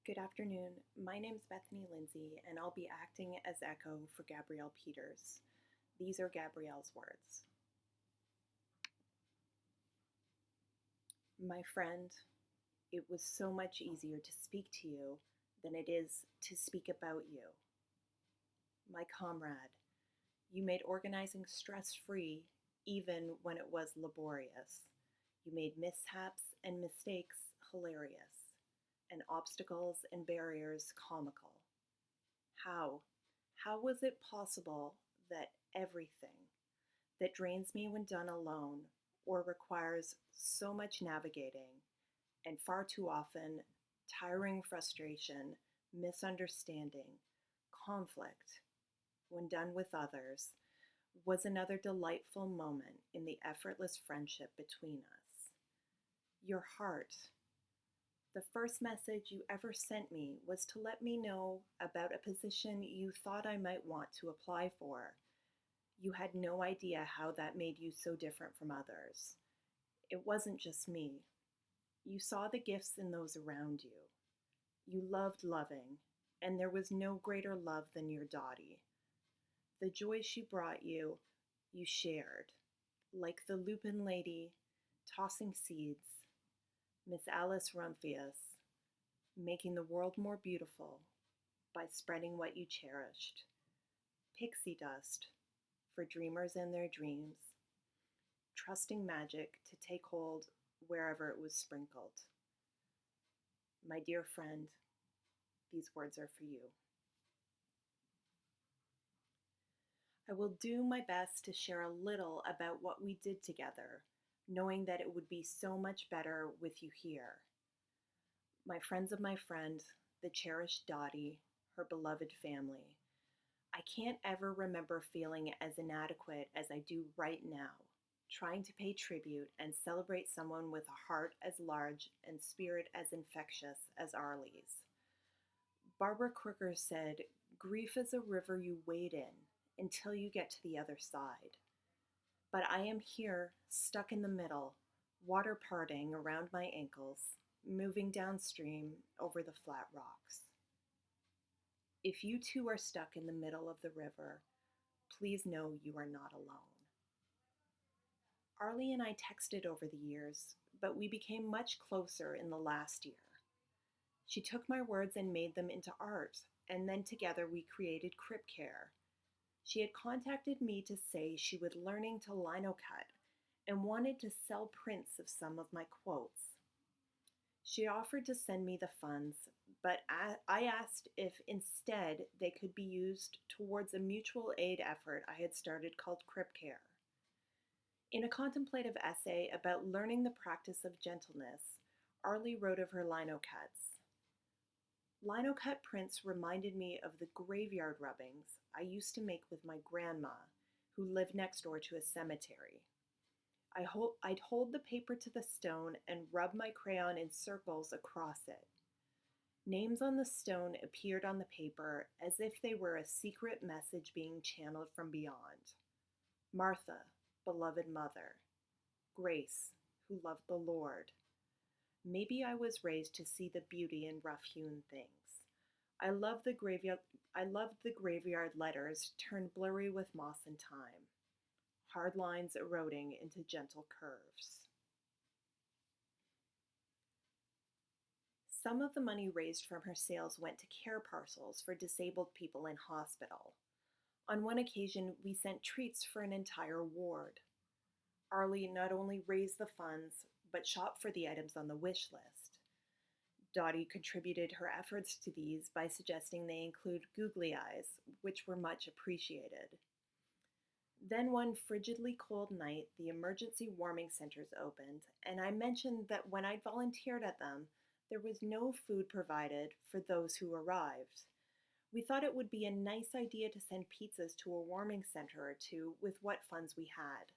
Good afternoon. My name's Bethany Lindsay, and I'll be acting as echo for Gabrielle Peters. These are Gabrielle's words. My friend, it was so much easier to speak to you than it is to speak about you. My comrade, you made organizing stress-free even when it was laborious. You made mishaps and mistakes hilarious, and obstacles and barriers comical. How? How was it possible that everything that drains me when done alone or requires so much navigating and far too often tiring frustration, misunderstanding, conflict, when done with others, was another delightful moment in the effortless friendship between us? Your heart. The first message you ever sent me was to let me know about a position you thought I might want to apply for. You had no idea how that made you so different from others. It wasn't just me. You saw the gifts in those around you. You loved loving, and there was no greater love than your Dottie. The joy she brought you, you shared, like the Lupin lady tossing seeds, Miss Alice Rumphius, making the world more beautiful by spreading what you cherished. Pixie dust for dreamers and their dreams, trusting magic to take hold wherever it was sprinkled. My dear friend, these words are for you. I will do my best to share a little about what we did together, knowing that it would be so much better with you here. My friends of my friend, the cherished Dottie, her beloved family. I can't ever remember feeling as inadequate as I do right now, trying to pay tribute and celebrate someone with a heart as large and spirit as infectious as Arley's. Barbara Crooker said, "Grief is a river you wade in until you get to the other side." But I am here, stuck in the middle, water parting around my ankles, moving downstream over the flat rocks. If you too are stuck in the middle of the river, please know you are not alone. Arley and I texted over the years, but we became much closer in the last year. She took my words and made them into art, and then together we created Crip Care. She had contacted me to say she was learning to linocut and wanted to sell prints of some of my quotes. She offered to send me the funds, but I asked if instead they could be used towards a mutual aid effort I had started called Crip Care. In a contemplative essay about learning the practice of gentleness, Arley wrote of her linocuts. Linocut prints reminded me of the graveyard rubbings I used to make with my grandma, who lived next door to a cemetery. I'd hold the paper to the stone and rub my crayon in circles across it. Names on the stone appeared on the paper as if they were a secret message being channeled from beyond. Martha, beloved mother. Grace, who loved the Lord. Maybe I was raised to see the beauty in rough-hewn things. I loved the graveyard letters turned blurry with moss and time. Hard lines eroding into gentle curves. Some of the money raised from her sales went to care parcels for disabled people in hospital. On one occasion, we sent treats for an entire ward. Arley not only raised the funds, but shopped for the items on the wish list. Dottie contributed her efforts to these by suggesting they include googly eyes, which were much appreciated. Then one frigidly cold night, the emergency warming centers opened, and I mentioned that when I'd volunteered at them, there was no food provided for those who arrived. We thought it would be a nice idea to send pizzas to a warming center or two with what funds we had.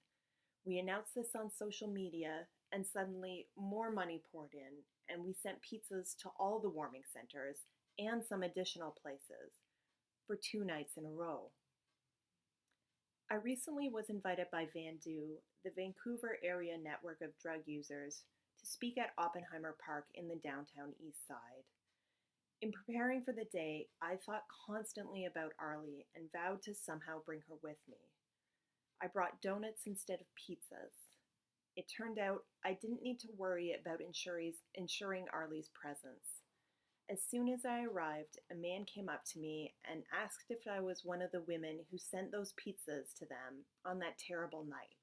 We announced this on social media, and suddenly more money poured in, and we sent pizzas to all the warming centers and some additional places for 2 nights in a row. I recently was invited by VANDU, the Vancouver area network of drug users, to speak at Oppenheimer Park in the downtown east side. In preparing for the day, I thought constantly about Arley and vowed to somehow bring her with me. I brought donuts instead of pizzas. It turned out I didn't need to worry about ensuring Arley's presence. As soon as I arrived, a man came up to me and asked if I was one of the women who sent those pizzas to them on that terrible night.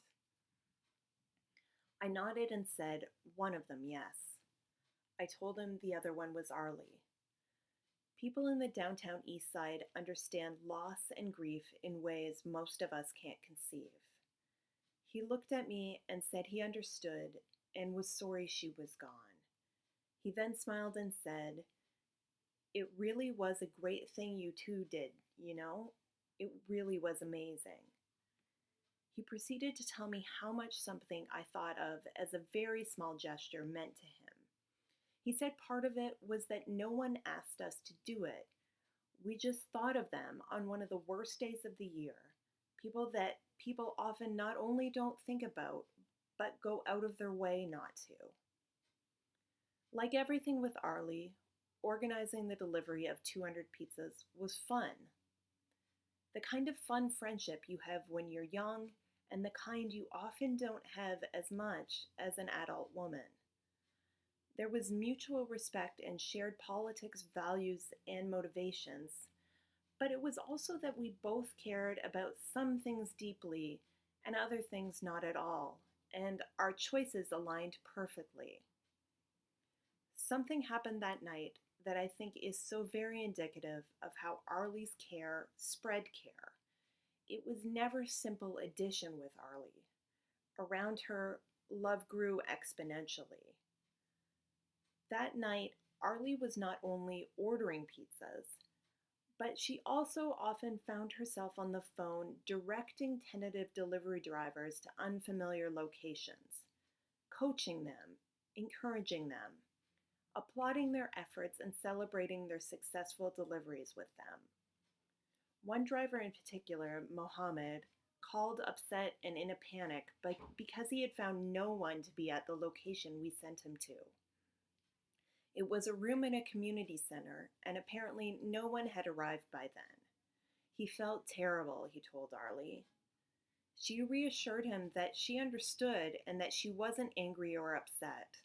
I nodded and said, one of them, yes. I told him the other one was Arley. People in the downtown east side understand loss and grief in ways most of us can't conceive. He looked at me and said he understood and was sorry she was gone. He then smiled and said, "It really was a great thing you two did, you know? It really was amazing." He proceeded to tell me how much something I thought of as a very small gesture meant to him. He said part of it was that no one asked us to do it. We just thought of them on one of the worst days of the year. People that people often not only don't think about, but go out of their way not to. Like everything with Arley, organizing the delivery of 200 pizzas was fun. The kind of fun friendship you have when you're young, and the kind you often don't have as much as an adult woman. There was mutual respect and shared politics, values, and motivations, but it was also that we both cared about some things deeply and other things not at all, and our choices aligned perfectly. Something happened that night that I think is so very indicative of how Arley's care spread care. It was never simple addition with Arley. Around her, love grew exponentially. That night, Arley was not only ordering pizzas, but she also often found herself on the phone directing tentative delivery drivers to unfamiliar locations, coaching them, encouraging them, applauding their efforts and celebrating their successful deliveries with them. One driver in particular, Mohammed, called upset and in a panic because he had found no one to be at the location we sent him to. It was a room in a community center, and apparently no one had arrived by then. He felt terrible, he told Arley. She reassured him that she understood and that she wasn't angry or upset.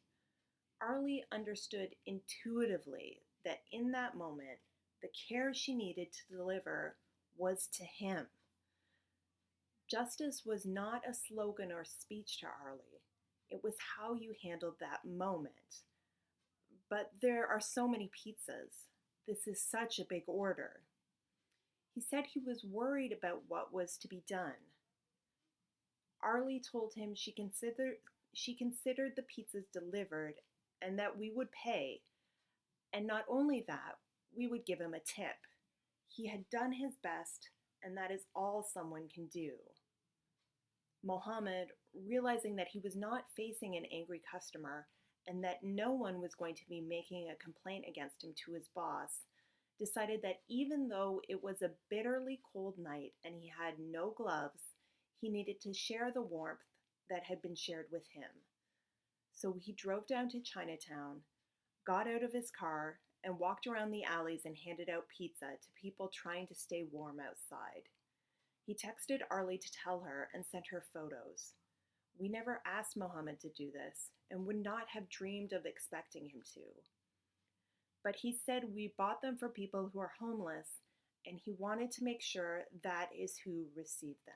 Arley understood intuitively that in that moment, the care she needed to deliver was to him. Justice was not a slogan or speech to Arley. It was how you handled that moment. But there are so many pizzas. This is such a big order. He said he was worried about what was to be done. Arley told him she considered the pizzas delivered and that we would pay. And not only that, we would give him a tip. He had done his best, and that is all someone can do. Mohammed, realizing that he was not facing an angry customer and that no one was going to be making a complaint against him to his boss, decided that even though it was a bitterly cold night and he had no gloves, he needed to share the warmth that had been shared with him. So he drove down to Chinatown, got out of his car, and walked around the alleys and handed out pizza to people trying to stay warm outside. He texted Arley to tell her and sent her photos. We never asked Mohammed to do this and would not have dreamed of expecting him to. But he said we bought them for people who are homeless, and he wanted to make sure that is who received them.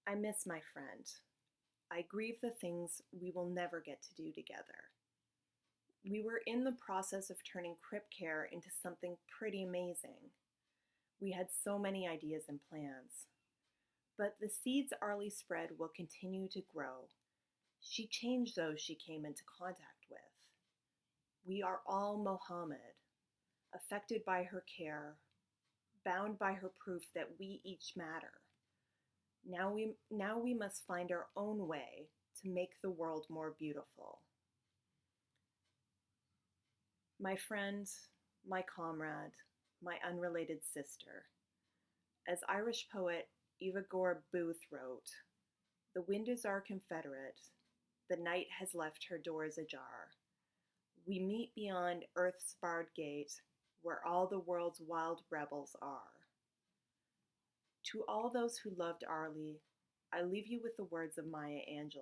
I miss my friend. I grieve the things we will never get to do together. We were in the process of turning Crip Care into something pretty amazing. We had so many ideas and plans. But the seeds Arley spread will continue to grow. She changed those she came into contact with. We are all Mohammed, affected by her care, bound by her proof that we each matter. Now we must find our own way to make the world more beautiful. My friend, my comrade, my unrelated sister. As Irish poet Eva Gore Booth wrote, "The wind is our confederate, the night has left her doors ajar. We meet beyond earth's barred gate, where all the world's wild rebels are. To all those who loved Arley, I leave you with the words of Maya Angelou.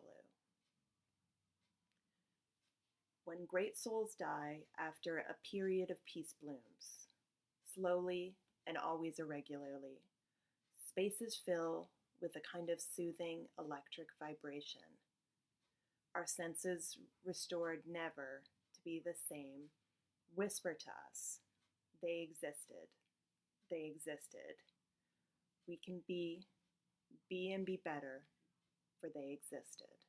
When great souls die after a period of peace blooms, slowly and always irregularly, spaces fill with a kind of soothing electric vibration. Our senses restored never to be the same, whisper to us, they existed, they existed. We can be and be better, for they existed.